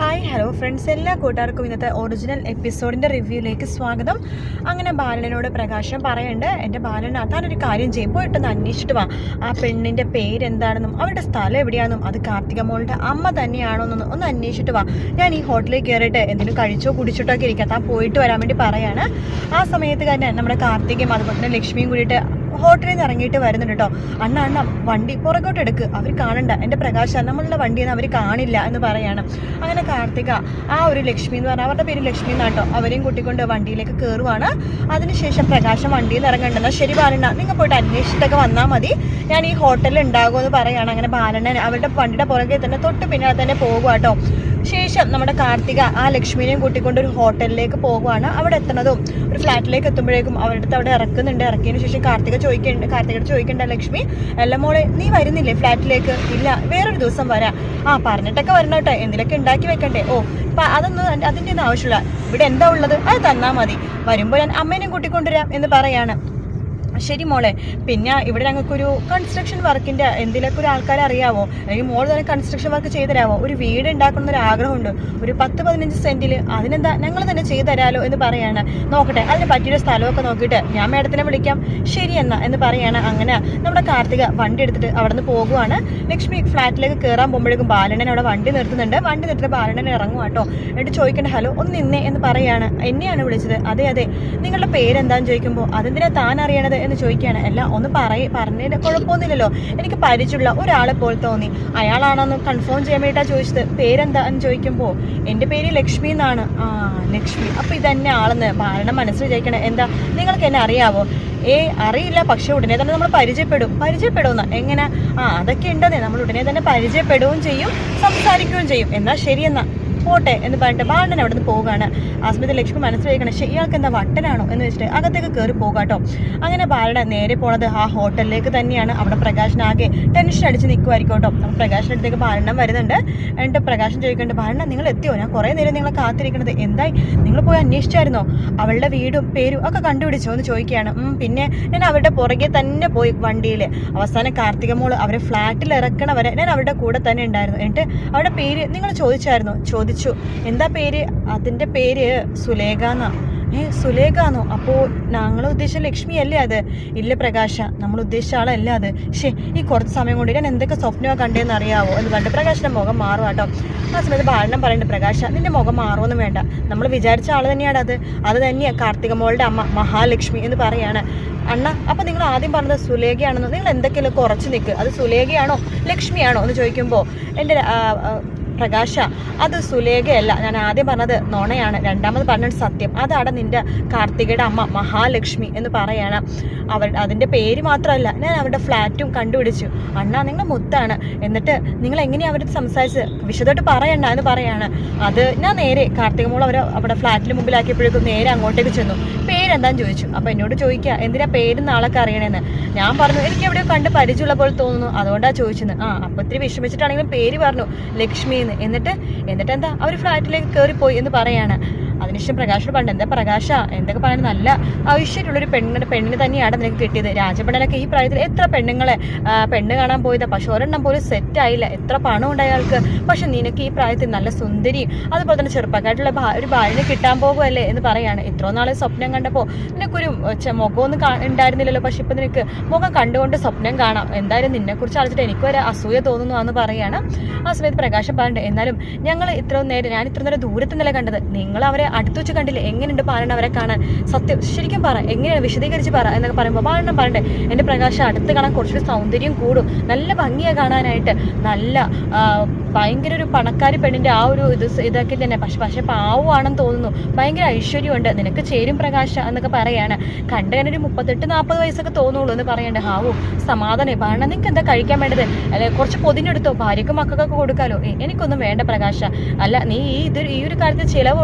Hi hello friends, എല്ലാ കൂട്ടുകാർക്കും ഇന്നത്തെ ഒറിജിനൽ എപ്പിസോഡിൻ്റെ റിവ്യൂയിലേക്ക് സ്വാഗതം. അങ്ങനെ ബാലനോട് പ്രകാശം പറയുന്നുണ്ട്, എൻ്റെ ബാലൻ താനൊരു കാര്യം ചെയ്യും, പോയിട്ടൊന്ന് അന്വേഷിച്ചിട്ട് വാ, ആ പെണ്ണിൻ്റെ പേരെന്താണെന്നും അവരുടെ സ്ഥലം എവിടെയാണെന്നും അത് കാർത്തിക മോളുടെ അമ്മ തന്നെയാണോന്നൊന്നും ഒന്ന് അന്വേഷിച്ചിട്ട് വാ. ഞാൻ ഈ ഹോട്ടലിൽ കയറിയിട്ട് എന്തെങ്കിലും കഴിച്ചോ കുടിച്ചിട്ടോ ഒക്കെ ഇരിക്കാം, താൻ പോയിട്ട് വരാൻ വേണ്ടി പറയാണ്. ആ സമയത്ത് തന്നെ നമ്മുടെ കാർത്തികയും അതുപോലെ തന്നെ ലക്ഷ്മിയും കൂടിയിട്ട് ഹോട്ടലിൽ നിന്ന് ഇറങ്ങിയിട്ട് വരുന്നുണ്ട് കേട്ടോ. അണ്ണ വണ്ടി പുറകോട്ട് എടുക്ക്, അവർ കാണണ്ട, എൻ്റെ പ്രകാശ നമ്മളുടെ വണ്ടിയെന്ന് അവർ കാണില്ല എന്ന് പറയാണ്. അങ്ങനെ കാർത്തിക ആ ഒരു ലക്ഷ്മി എന്ന് പറഞ്ഞാൽ അവരുടെ പേര് ലക്ഷ്മി എന്നാട്ടോ, അവരെയും കൂട്ടിക്കൊണ്ട് വണ്ടിയിലേക്ക് കയറുവാണ്. അതിനുശേഷം പ്രകാശം വണ്ടിയിൽ നിന്ന് ഇറങ്ങണ്ടെന്നാൽ ശരി ബാലണ്ണ, നിങ്ങൾ പോയിട്ട് അന്വേഷിച്ചിട്ടൊക്കെ വന്നാൽ മതി, ഞാൻ ഈ ഹോട്ടലിൽ ഉണ്ടാകുമെന്ന് പറയുകയാണ്. അങ്ങനെ ബാലണ്ണൻ അവരുടെ വണ്ടിയുടെ പുറകെ തന്നെ തൊട്ട് പിന്നാലെ തന്നെ പോകുക കേട്ടോ. ശേഷം നമ്മുടെ കാർത്തിക ആ ലക്ഷ്മിനെയും കൂട്ടിക്കൊണ്ട് ഒരു ഹോട്ടലിലേക്ക് പോകുവാണ്. അവിടെ എത്തുന്നതും ഒരു ഫ്ലാറ്റിലേക്ക് എത്തുമ്പോഴേക്കും അവരുടെ അടുത്ത് അവിടെ ഇറക്കുന്നുണ്ട്. ഇറക്കിയതിന് ശേഷം കാർത്തികയോട് ചോദിക്കണ്ട ലക്ഷ്മി, അല്ല മോളെ നീ വരുന്നില്ലേ ഫ്ലാറ്റിലേക്ക്? ഇല്ല, വേറൊരു ദിവസം വരാം. പറഞ്ഞിട്ടൊക്കെ വരണം കേട്ടോ, എന്തിലൊക്കെ ഉണ്ടാക്കി വെക്കണ്ടേ? അതൊന്നും അതിൻ്റെ ഒന്നും ആവശ്യമില്ല, ഇവിടെ എന്താ ഉള്ളത് അത് തന്നാൽ മതി, വരുമ്പോൾ ഞാൻ അമ്മേനെയും കൂട്ടിക്കൊണ്ടുവരാം എന്ന് പറയാണ്. ശരി മോളെ, പിന്നെ ഇവിടെ ഞങ്ങൾക്കൊരു കൺസ്ട്രക്ഷൻ വർക്കിൻ്റെ എന്തിലൊക്കെ ഒരു ആൾക്കാരെ അറിയാവോ, അല്ലെങ്കിൽ മോൾ തന്നെ കൺസ്ട്രക്ഷൻ വർക്ക് ചെയ്തു തരാമോ? ഒരു വീട് ഉണ്ടാക്കുന്ന ഒരു ആഗ്രഹമുണ്ട്, ഒരു 10-15 സെന്റിൽ, അതിനെന്താ ഞങ്ങൾ തന്നെ ചെയ്തു തരാമല്ലോ എന്ന് പറയാണ്. നോക്കട്ടെ, അതിന് പറ്റിയൊരു സ്ഥലമൊക്കെ നോക്കിയിട്ട് ഞാൻ മേഡത്തിനെ വിളിക്കാം, ശരി എന്ന് പറയാണ്. അങ്ങനെ നമ്മുടെ കാർത്തിക വണ്ടി എടുത്തിട്ട് അവിടെ നിന്ന് പോകുവാണ്. ലക്ഷ്മി ഫ്ലാറ്റിലേക്ക് കയറാൻ പോകുമ്പോഴേക്കും ബാലണ്ണൻ അവിടെ വണ്ടി നിർത്തുന്നുണ്ട്. വണ്ടി നിർത്തിയിട്ട് ബാലണ്ണൻ ഇറങ്ങും കേട്ടോ. എന്നിട്ട് ചോദിക്കേണ്ട, ഹലോ ഒന്ന് നിന്നേ എന്ന് പറയാണ്. എന്നെയാണ് വിളിച്ചത്? അതെ, നിങ്ങളുടെ പേരെന്താന്ന് ചോദിക്കുമ്പോൾ അതെന്തിനാ താൻ അറിയണത് എന്ന് ചോദിക്കുകയാണ്. അല്ല ഒന്ന് പറഞ്ഞതിന് കുഴപ്പമൊന്നുമില്ലല്ലോ, എനിക്ക് പരിചയമുള്ള ഒരാളെ പോലെ തോന്നി, അയാളാണെന്ന് കൺഫേം ചെയ്യാൻ വേണ്ടിയിട്ടാണ് ചോദിച്ചത്, പേരെന്താ എന്ന് ചോദിക്കുമ്പോൾ എൻ്റെ പേര് ലക്ഷ്മി എന്നാണ്. ലക്ഷ്മി, അപ്പോൾ ഇതന്നെ ആളെന്ന് ബാലണ്ണൻ മനസ്സിൽ വിചാരിക്കണേ. എന്താ നിങ്ങൾക്ക് എന്നെ അറിയാവോ? അറിയില്ല, പക്ഷെ ഉടനെ തന്നെ നമ്മൾ പരിചയപ്പെടുമെന്ന എങ്ങനെ? അതൊക്കെ ഉണ്ടെന്നേ, നമ്മൾ ഉടനെ തന്നെ പരിചയപ്പെടുകയും ചെയ്യും, സംസാരിക്കുകയും ചെയ്യും. എന്നാ ശരിയെന്നാ പോട്ടെ എന്ന് പറഞ്ഞിട്ട് ബാലൻ അവിടെ നിന്ന് പോവുകയാണ്. ആ സമയത്ത് ലക്ഷ്മി മനസ്സിലാക്കണം, ഇയാൾക്ക് എന്താ വട്ടനാണോ എന്ന് വെച്ചിട്ട് അകത്തേക്ക് കയറി പോകാട്ടോ. അങ്ങനെ ബാലൻ നേരെ പോണത് ആ ഹോട്ടലിലേക്ക് തന്നെയാണ്. അവിടെ പ്രകാശനാകെ ടെൻഷൻ അടിച്ച് നിൽക്കുമായിരിക്കും കേട്ടോ. അപ്പോൾ പ്രകാശിൻ്റെ അടുത്തേക്ക് ബാലണ്ണം വരുന്നുണ്ട്. എന്നിട്ട് പ്രകാശൻ ചോദിക്കുന്നുണ്ട്, ബാലണ്ണ നിങ്ങൾ എത്തിയോ? ഞാൻ കുറേ നേരം നിങ്ങളെ കാത്തിരിക്കണത്, എന്തായി, നിങ്ങൾ പോയി അന്വേഷിച്ചായിരുന്നോ? അവളുടെ വീടും പേരും ഒക്കെ കണ്ടുപിടിച്ചോ എന്ന് ചോദിക്കുകയാണ്. പിന്നെ ഞാൻ അവരുടെ പുറകെ തന്നെ പോയി വണ്ടിയിൽ. അവസാനം കാർത്തിക മോള് അവരെ ഫ്ലാറ്റിൽ ഇറക്കണ വരെ ഞാൻ അവരുടെ കൂടെ തന്നെ ഉണ്ടായിരുന്നു. എന്നിട്ട് അവരുടെ പേര് നിങ്ങൾ ചോദിച്ചായിരുന്നോ? ചോദിച്ചു. എന്താ പേര്? അതിൻ്റെ പേര് സുലേഖ എന്നാ. സുലേഖാന്നോ? അപ്പോൾ ഞങ്ങൾ ഉദ്ദേശിച്ച ലക്ഷ്മി അല്ലേ അത്? ഇല്ല പ്രകാശ, നമ്മൾ ഉദ്ദേശിച്ച ആളല്ല അത്. ഈ കുറച്ച് സമയം കൊണ്ട് ഞാൻ എന്തൊക്കെ സ്വപ്നമാണ് കണ്ടതെന്ന് അറിയാവോ എന്ന് പറഞ്ഞിട്ട് പ്രകാശിൻ്റെ മുഖം മാറും കേട്ടോ. ആ സമയത്ത് ബാലണ്ണം പറയുന്നുണ്ട്, പ്രകാശ നിന്റെ മുഖം മാറുമൊന്നും വേണ്ട, നമ്മൾ വിചാരിച്ച ആൾ തന്നെയാണ് അത് തന്നെയാണ് കാർത്തിക മോളുടെ അമ്മ മഹാലക്ഷ്മി എന്ന് പറയാണ്. അണ്ണ, അപ്പം നിങ്ങൾ ആദ്യം പറഞ്ഞത് സുലേഖയാണെന്നോ? നിങ്ങൾ എന്തൊക്കെയല്ലോ കുറച്ച് നിൽക്കുക, അത് സുലേഖയാണോ ലക്ഷ്മിയാണോ എന്ന് ചോദിക്കുമ്പോൾ എൻ്റെ പ്രകാശ, അത് സുലേഖയല്ല, ഞാൻ ആദ്യം പറഞ്ഞത് നോണയാണ്, രണ്ടാമത് പറഞ്ഞത് സത്യം, അതാണ് നിന്റെ കാർത്തികയുടെ അമ്മ മഹാലക്ഷ്മി എന്ന് പറയാണ്. അതിൻ്റെ പേര് മാത്രമല്ല, ഞാൻ അവരുടെ ഫ്ലാറ്റും കണ്ടുപിടിച്ചു. അണ്ണാ നിങ്ങൾ മുത്താണ്, എന്നിട്ട് നിങ്ങൾ എങ്ങനെയാണ് അവരുടെ സംസാരിച്ച് വിശദമായിട്ട് പറയണ്ട എന്ന് പറയാണ്. അത് ഞാൻ നേരെ കാർത്തിക മോൾ അവിടെ ഫ്ലാറ്റിന് മുമ്പിലാക്കിയപ്പോഴേക്കും നേരെ അങ്ങോട്ടേക്ക് ചെന്നു. പേരെന്താന്ന് ചോദിച്ചു. അപ്പോൾ എന്നോട് ചോദിക്കുക എന്തിനാ പേര് നാളൊക്കെ അറിയണേന്ന്. ഞാൻ പറഞ്ഞു എനിക്ക് എവിടെയോ കണ്ട് പരിചയമുള്ള പോലെ തോന്നുന്നു, അതുകൊണ്ടാണ് ചോദിച്ചത്. അപ്പോൾ ഇത്തിരി വിഷമിച്ചിട്ടാണെങ്കിലും പേര് പറഞ്ഞു ലക്ഷ്മി എന്ന്. എന്നിട്ട് എന്താ അവർ ഫ്ലാറ്റിലേക്ക് കയറിപ്പോയി എന്ന് പറയാണ്. അതിനുശേഷം പ്രകാശോട് പറഞ്ഞു, എന്താ പ്രകാശ എന്തൊക്കെ പറയുന്നത്, നല്ല ഐശ്വര്യമുള്ളൊരു പെണ്ണിന് തന്നെയാണ് നിനക്ക് കിട്ടിയത്. രാജപണ്ണനൊക്കെ ഈ പ്രായത്തിൽ എത്ര പെണ്ണുങ്ങളെ പെണ്ണ് കാണാൻ പോയതാ, പക്ഷെ ഒരെണ്ണം പോലും സെറ്റായില്ല, എത്ര പണം ഉണ്ട് അയാൾക്ക്. പക്ഷെ നിനക്ക് ഈ പ്രായത്തിൽ നല്ല സുന്ദരി അതുപോലെ തന്നെ ചെറുപ്പക്കായിട്ടുള്ള ഒരു ഭാര്യനെ കിട്ടാൻ പോകുമല്ലേ എന്ന് പറയാണ്. ഇത്രയും നാളെ സ്വപ്നം കണ്ടപ്പോൾ നിനക്കൊരു മുഖമൊന്നും ഉണ്ടായിരുന്നില്ലല്ലോ, പക്ഷെ ഇപ്പം നിനക്ക് മുഖം കണ്ടുകൊണ്ട് സ്വപ്നം കാണാം. എന്തായാലും നിന്നെക്കുറിച്ച് അറിഞ്ഞിട്ട് എനിക്ക് ഒരു അസൂയ തോന്നുന്നു എന്ന് പറയാണ്. ആ സമയത്ത് പ്രകാശം പറഞ്ഞിട്ട്, എന്നാലും ഞാൻ ഇത്ര നേരം ദൂരത്ത് നില കണ്ടത്, നിങ്ങൾ അവരെ അടുത്ത് വെച്ച് കണ്ടില്ലേ, എങ്ങനെയുണ്ട് ബാലണ്ണ അവരെ കാണാൻ? സത്യം ശരിക്കും പറ, എങ്ങനെയാണ് വിശദീകരിച്ച് പറ എന്നൊക്കെ പറയുമ്പോൾ ബാലണ്ണം പറയണ്ടേ, എൻ്റെ പ്രകാശം അടുത്ത് കാണാൻ കുറച്ചൊരു സൗന്ദര്യം കൂടും, നല്ല ഭംഗിയാണ് കാണാനായിട്ട്, നല്ല ഭയങ്കര ഒരു പണക്കാരി പെണ്ണിൻ്റെ ആ ഒരു ഇതൊക്കെ തന്നെ, പക്ഷെ പാവമാണെന്ന് തോന്നുന്നു, ഭയങ്കര ഐശ്വര്യമുണ്ട്, നിനക്ക് ചേരും പ്രകാശ എന്നൊക്കെ പറയാണ്. കണ്ടതിനൊരു 38-40 വയസ്സൊക്കെ തോന്നുള്ളൂ എന്ന് പറയണ്ടേ. സമാധാനം ബാലണ്ണ, നിങ്ങൾക്ക് എന്താ കഴിക്കാൻ വേണ്ടത്? അല്ലെ കുറച്ച് പൊതിഞ്ഞെടുത്തോ, ഭാര്യക്കും മക്കൾക്കൊക്കെ കൊടുക്കാലോ. എനിക്കൊന്നും വേണ്ട പ്രകാശ. അല്ല നീ ഈ ഒരു കാര്യത്തിൽ ചിലവ്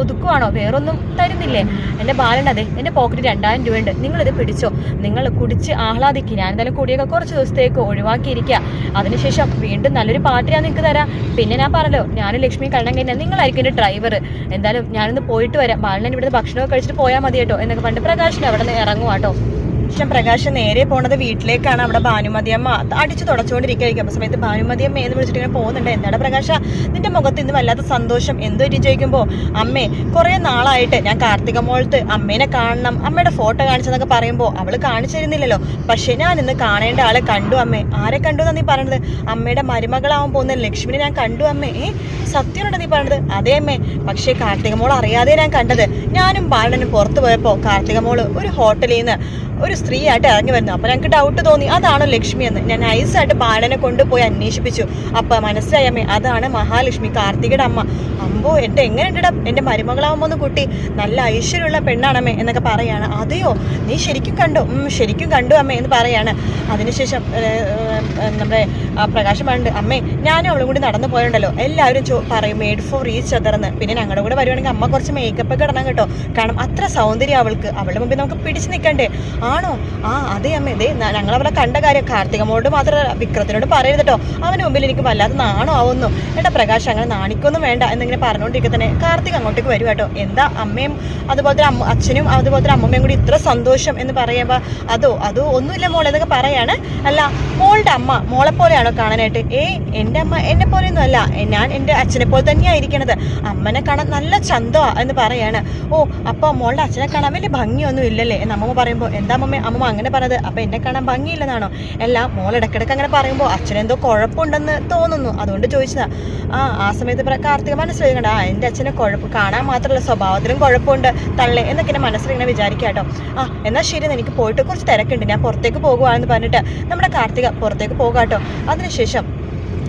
ഒതുക്കുവാണോ? വേറൊന്നും തരുന്നില്ലേ? എൻ്റെ ബാലണ്ണ, അതെ എൻ്റെ പോക്കറ്റ് 2000 രൂപയുണ്ട്, നിങ്ങളിത് പിടിച്ചോ, നിങ്ങൾ കുടിച്ച് ആഹ്ലാദിക്കുക, ഞാൻ എന്തായാലും കുടിയൊക്കെ കുറച്ച് ദിവസത്തേക്ക് ഒഴിവാക്കിയിരിക്കുക, അതിനുശേഷം വീണ്ടും നല്ലൊരു പാർട്ടി ഞാൻ നിങ്ങൾക്ക് തരാം. പിന്നെ ഞാൻ പറഞ്ഞല്ലോ ഞാനും ലക്ഷ്മി കല്യാണം കഴിഞ്ഞാൽ നിങ്ങളായിരിക്കും എൻ്റെ ഡ്രൈവർ, എന്തായാലും ഞാനൊന്ന് പോയിട്ട് വരാം, ബാലണ്ണൻ ഇവിടുന്ന് ഭക്ഷണമൊക്കെ കഴിച്ചിട്ട് പോയാൽ മതി കേട്ടോ എന്നൊക്കെ പറഞ്ഞിട്ട് പ്രകാശിന് അവിടെ നിന്ന് ഇറങ്ങുവാട്ടോ. ശേഷം പ്രകാശ് നേരെ പോണത് വീട്ടിലേക്കാണ്. അവിടെ ഭാനുമതിയമ്മ അടിച്ചു തുടച്ചുകൊണ്ടിരിക്കുകയായിരിക്കും. അപ്പൊ സമയത്ത് ഭാനുമതിയമ്മ എന്ന് വിളിച്ചിട്ട് ഇങ്ങനെ പോകുന്നുണ്ട്. എന്താണ് പ്രകാശ നിന്റെ മുഖത്ത് ഇന്ന് വല്ലാത്ത സന്തോഷം, എന്തോ ചോദിക്കുമ്പോൾ അമ്മേ കുറെ നാളായിട്ട് ഞാൻ കാർത്തിക മോളത്ത് അമ്മേനെ കാണണം, അമ്മയുടെ ഫോട്ടോ കാണിച്ചെന്നൊക്കെ പറയുമ്പോൾ അവള് കാണിച്ചു തരുന്നില്ലല്ലോ. പക്ഷെ ഞാൻ ഇന്ന് കാണേണ്ട ആളെ കണ്ടു അമ്മേ. ആരെ കണ്ടു എന്നാ നീ പറയണത്? അമ്മയുടെ മരുമകളാവാൻ പോകുന്ന ലക്ഷ്മിനെ ഞാൻ കണ്ടു അമ്മേ. സത്യമാണോ നീ പറഞ്ഞത്? അതേ അമ്മേ. പക്ഷേ കാർത്തിക മോൾ അറിയാതെ ഞാൻ കണ്ടത്. ഞാനും ബാലനും പുറത്തു പോയപ്പോൾ കാർത്തിക മോള് ഒരു ഹോട്ടലിൽ നിന്ന് ഒരു സ്ത്രീയായിട്ട് ഇറങ്ങി വരുന്നു. അപ്പൊ ഞങ്ങൾക്ക് ഡൗട്ട് തോന്നി അതാണോ ലക്ഷ്മി എന്ന്. ഞാൻ നൈസായിട്ട് ബാലനെ കൊണ്ടുപോയി അന്വേഷിപ്പിച്ചു. അപ്പൊ മനസ്സിലായമ്മേ അതാണ് മഹാലക്ഷ്മി, കാർത്തികയുടെ അമ്മ. അമ്പോ എന്റെ എങ്ങനെയുണ്ടാ എന്റെ മരുമകളാവുമ്പോന്ന് കുട്ടി നല്ല ഐശ്വര്യമുള്ള പെണ്ണാണമ്മേ എന്നൊക്കെ പറയാണ്. അതെയോ, നീ ശരിക്കും കണ്ടു? ശരിക്കും കണ്ടു അമ്മേ എന്ന് പറയാണ്. അതിനുശേഷം നമ്മുടെ പ്രകാശം പറഞ്ഞിട്ട് അമ്മേ ഞാനും അവളും കൂടി നടന്നു പോയുണ്ടല്ലോ, എല്ലാവരും പറയും മെയ്ഡ് ഫോർ ഈച്ച് അതർന്ന്. പിന്നെ ഞങ്ങളുടെ കൂടെ വരുവാണെങ്കിൽ അമ്മ കുറച്ച് മേക്കപ്പ് ഒക്കെ ഇടണം കേട്ടോ, കാരണം അത്ര സൗന്ദര്യം അവൾക്ക്. അവളുടെ മുമ്പിൽ നമുക്ക് പിടിച്ചു നിൽക്കണ്ടേ? ആണോ? അതെ അമ്മ. ഇതേ ഞങ്ങൾ അവളെ കണ്ട കാര്യം കാർത്തികമോട് മാത്രമല്ല വിക്രത്തിനോട് പറയരുത് കേട്ടോ, അവന് മുമ്പിൽ എനിക്ക് വല്ലാതെ നാണോ ആവുന്നു. ഏട്ടാ പ്രകാശ് അങ്ങനെ നാണിക്കൊന്നും വേണ്ട എന്നിങ്ങനെ പറഞ്ഞുകൊണ്ടിരിക്കുക തന്നെ കാർത്തിക് അങ്ങോട്ടേക്ക് വരും കേട്ടോ. എന്താ അമ്മയും അതുപോലത്തെ അച്ഛനും അതുപോലത്തെ അമ്മമ്മയും കൂടി ഇത്ര സന്തോഷം എന്ന് പറയുമ്പോൾ അതോ ഒന്നുമില്ല മോളെ എന്നൊക്കെ പറയാണ്. അല്ല മോളുടെ അമ്മ മോളെ പോലെയാണോ കാണാനായിട്ട്? എൻ്റെ അമ്മ എന്നെ പോലെയൊന്നും അല്ല, ഞാൻ എൻ്റെ അച്ഛനെ പോലെ തന്നെയാണ് ഇരിക്കണത്. അമ്മനെ കാണാൻ നല്ല ചന്തമാ എന്ന് പറയാണ്. അപ്പോൾ മോളുടെ അച്ഛനെ കാണാൻ വലിയ ഭംഗിയൊന്നും ഇല്ലല്ലേ എന്ന് അമ്മമ്മ പറയുമ്പോൾ എന്താ അമ്മമ്മ അങ്ങനെ പറഞ്ഞത്? അപ്പം എന്നെ കാണാൻ ഭംഗിയില്ലെന്നാണോ? എല്ലാം മോൾ ഇടയ്ക്കിടയ്ക്ക് അങ്ങനെ പറയുമ്പോൾ അച്ഛനെന്തോ കുഴപ്പമുണ്ടെന്ന് തോന്നുന്നു, അതുകൊണ്ട് ചോദിച്ചതാ. ആ സമയത്ത് കാർത്തിക മനസ്സിലാക്കണ്ട, എൻ്റെ അച്ഛനെ കാണാൻ മാത്രമല്ല സ്വഭാവത്തിലും കുഴപ്പമുണ്ട് തള്ളേ എന്നൊക്കെ എൻ്റെ മനസ്സിലിങ്ങനെ വിചാരിക്കുക കേട്ടോ. എന്നാൽ ശരി, എനിക്ക് പോയിട്ട് കുറച്ച് തിരക്കുണ്ട്, ഞാൻ പുറത്തേക്ക് പോകുവാണെന്ന് പറഞ്ഞിട്ട് നമ്മുടെ കാർത്തിക പുറത്തേക്ക് പോകാം കേട്ടോ. അതിനുശേഷം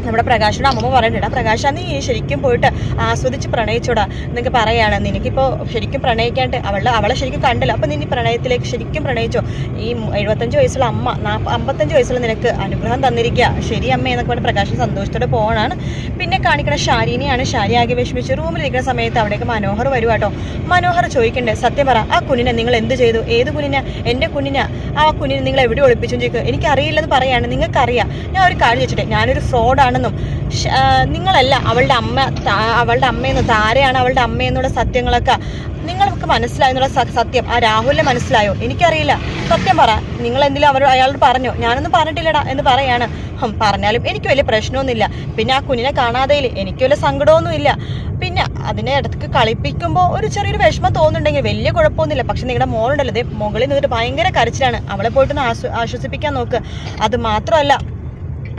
നമ്മുടെ പ്രകാശിയുടെ അമ്മമ്മ പറഞ്ഞിട്ടാ പ്രകാശ നീ ശരിക്കും പോയിട്ട് ആസ്വദിച്ച് പ്രണയിച്ചോടാ എന്നൊക്കെ പറയാണ്. നിനക്കിപ്പോൾ ശരിക്കും പ്രണയിക്കാണ്ട് അവളെ ശരിക്കും കണ്ടല്ലോ, അപ്പം നിന്നെ പ്രണയത്തിലേക്ക് ശരിക്കും പ്രണയിച്ചോ? ഈ 75 വയസ്സുള്ള അമ്മ 55 വയസ്സുള്ള നിനക്ക് അനുഗ്രഹം തന്നിരിക്കുക, ശരി അമ്മ എന്നൊക്കെ പറഞ്ഞ് പ്രകാശം സന്തോഷത്തോടെ പോകണാണ്. പിന്നെ കാണിക്കണ ഷാരിനെയാണ്. ഷാരി ആകെ വിഷമിച്ച് റൂമിലിരിക്കുന്ന സമയത്ത് അവിടേക്ക് മനോഹർ വരുവാ കേട്ടോ. മനോഹർ ചോദിക്കണ്ടേ സത്യം പറ, ആ കുഞ്ഞിനെ നിങ്ങൾ എന്ത് ചെയ്തു? ഏത് കുഞ്ഞിനെ? എൻ്റെ കുഞ്ഞിനെ. ആ കുഞ്ഞിനെ നിങ്ങൾ എവിടെ ഒളിപ്പിച്ചു ചോദിക്കുക. എനിക്കറിയില്ലെന്ന് പറയാണ്. നിങ്ങൾക്കറിയാം. ഞാൻ ഒരു കാര്യം ചോദിച്ചിട്ടെ, ഞാനൊരു ഫ്രോഡാണ് ണെന്നും നിങ്ങളല്ല അവളുടെ അമ്മയെന്ന് താരയാണ് അവളുടെ അമ്മയെന്നുള്ള സത്യങ്ങളൊക്കെ നിങ്ങൾക്ക് മനസ്സിലായെന്നുള്ള സത്യം ആ രാഹുലിനെ മനസ്സിലായോ? എനിക്കറിയില്ല. സത്യം പറ, നിങ്ങൾ എന്തെങ്കിലും അയാളോട് പറഞ്ഞോ? ഞാനൊന്നും പറഞ്ഞിട്ടില്ലടാ എന്ന് പറയാണ്. പറഞ്ഞാലും എനിക്ക് വലിയ പ്രശ്നമൊന്നുമില്ല. പിന്നെ ആ കുഞ്ഞിനെ കാണാതെയിൽ എനിക്ക് വലിയ സങ്കടമൊന്നുമില്ല. പിന്നെ അതിനെ ഇടയ്ക്ക് കളിപ്പിക്കുമ്പോൾ ഒരു ചെറിയൊരു വിഷമം തോന്നുന്നുണ്ടെങ്കിൽ വലിയ കുഴപ്പമൊന്നുമില്ല. പക്ഷെ നിങ്ങളുടെ മോളുണ്ടല്ലോ, ഇതേ മുകളിൽ നിന്നിട്ട് ഭയങ്കര കരച്ചിലാണ്. അവളെ പോയിട്ടൊന്ന് ആശ്വസിപ്പിക്കാൻ നോക്ക്. അത് മാത്രമല്ല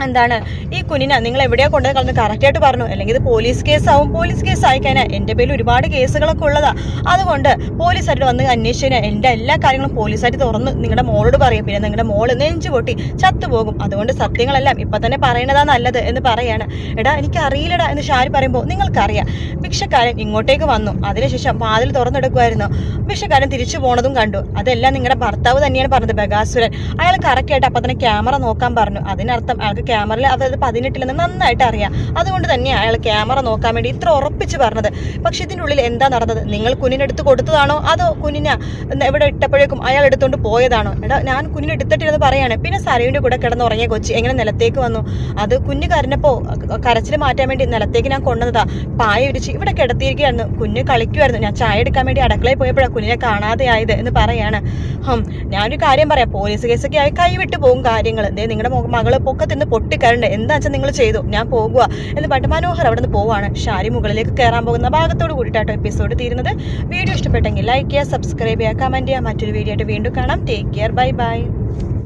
എന്താണ് ഈ കുഞ്ഞിനെ നിങ്ങൾ എവിടെയോ കൊണ്ടുപോയി കളഞ്ഞ് കറക്റ്റായിട്ട് പറഞ്ഞു, അല്ലെങ്കിൽ ഇത് പോലീസ് കേസാവും. പോലീസ് കേസ് ആയിക്കഴിഞ്ഞാൽ എൻ്റെ പേരിൽ ഒരുപാട് കേസുകളൊക്കെ ഉള്ളതാ. അതുകൊണ്ട് പോലീസായിട്ട് വന്ന് അന്വേഷിച്ചു കഴിഞ്ഞാൽ എൻ്റെ എല്ലാ കാര്യങ്ങളും പോലീസായിട്ട് തുറന്ന് നിങ്ങളുടെ മോളോട് പറയും. പിന്നെ നിങ്ങളുടെ മോള് നെഞ്ചു പൊട്ടി ചത്തുപോകും. അതുകൊണ്ട് സത്യങ്ങളെല്ലാം ഇപ്പം തന്നെ പറയണതാ നല്ലത് എന്ന് പറയാണ്. എടാ എനിക്കറിയില്ലടാ എന്ന് ഷാരി പറയുമ്പോൾ നിങ്ങൾക്കറിയാം. ഭിക്ഷക്കാരൻ ഇങ്ങോട്ടേക്ക് വന്നു, അതിനുശേഷം വാതിൽ തുറന്നെടുക്കുമായിരുന്നു. ഭിക്ഷക്കാരൻ തിരിച്ചു പോണതും കണ്ടു. അതെല്ലാം നിങ്ങളുടെ ഭർത്താവ് തന്നെയാണ് പറഞ്ഞത്, ബഗാസുരൻ. അയാൾ കറക്റ്റായിട്ട് അപ്പം തന്നെ ക്യാമറ നോക്കാൻ പറഞ്ഞു. അതിനർത്ഥം അയാൾക്ക് ക്യാമറയിൽ അത് 18 നന്നായിട്ട് അറിയാം. അതുകൊണ്ട് തന്നെയാണ് അയാൾ ക്യാമറ നോക്കാൻ വേണ്ടി ഇത്ര ഉറപ്പിച്ച് പറഞ്ഞത്. പക്ഷെ ഇതിൻ്റെ ഉള്ളിൽ എന്താ നടന്നത്? നിങ്ങൾ കുഞ്ഞിനെടുത്ത് കൊടുത്തതാണോ അതോ കുഞ്ഞിനെ ഇവിടെ ഇട്ടപ്പോഴേക്കും അയാൾ എടുത്തുകൊണ്ട് പോയതാണോ? എടാ ഞാൻ കുഞ്ഞിനെ എടുത്തിട്ടില്ലെന്ന് പറയാണ്. പിന്നെ സരയുവിൻ്റെ കൂടെ കിടന്നുറങ്ങിയ കൊച്ചി എങ്ങനെ നിലത്തേക്ക് വന്നു? അത് കുഞ്ഞ് കരഞ്ഞപ്പോൾ കരച്ചിൽ മാറ്റാൻ വേണ്ടി നിലത്തേക്ക് ഞാൻ കൊണ്ടുവന്നതാ. പായ വിരിച്ച് ഇവിടെ കിടത്തിയിരിക്കുകയായിരുന്നു. കുഞ്ഞ് കളിക്കുമായിരുന്നു. ഞാൻ ചായ എടുക്കാൻ വേണ്ടി അടുക്കളയിൽ പോയപ്പോഴാണ് കുഞ്ഞിനെ കാണാതെ ആയത് എന്ന് പറയാണ്. ഞാനൊരു കാര്യം പറയാം, പോലീസ് കേസൊക്കെ ആയി കൈവിട്ട് പോകും കാര്യങ്ങൾ. നിങ്ങളുടെ മകള് പൊക്കത്തിന്ന് പൊട്ടിക്കരണ്ട്, എന്താ വെച്ചാൽ നിങ്ങൾ ചെയ്തു, ഞാൻ പോകുക എന്ന് പറഞ്ഞിട്ട് മനോഹർ അവിടെ നിന്ന് പോവാണ്. ഷാരി മുകളിലേക്ക് കയറാൻ പോകുന്ന ഭാഗത്തോട് കൂടിയിട്ടാട്ടോ എപ്പിസോഡ് തീരുന്നത്. വീഡിയോ ഇഷ്ടപ്പെട്ടെങ്കിൽ ലൈക്ക് ചെയ്യുക, സബ്സ്ക്രൈബ് ചെയ്യുക, കമന്റ് ചെയ്യുക. മറ്റൊരു വീഡിയോ ആയിട്ട് വീണ്ടും കാണാം. Take care, bye bye.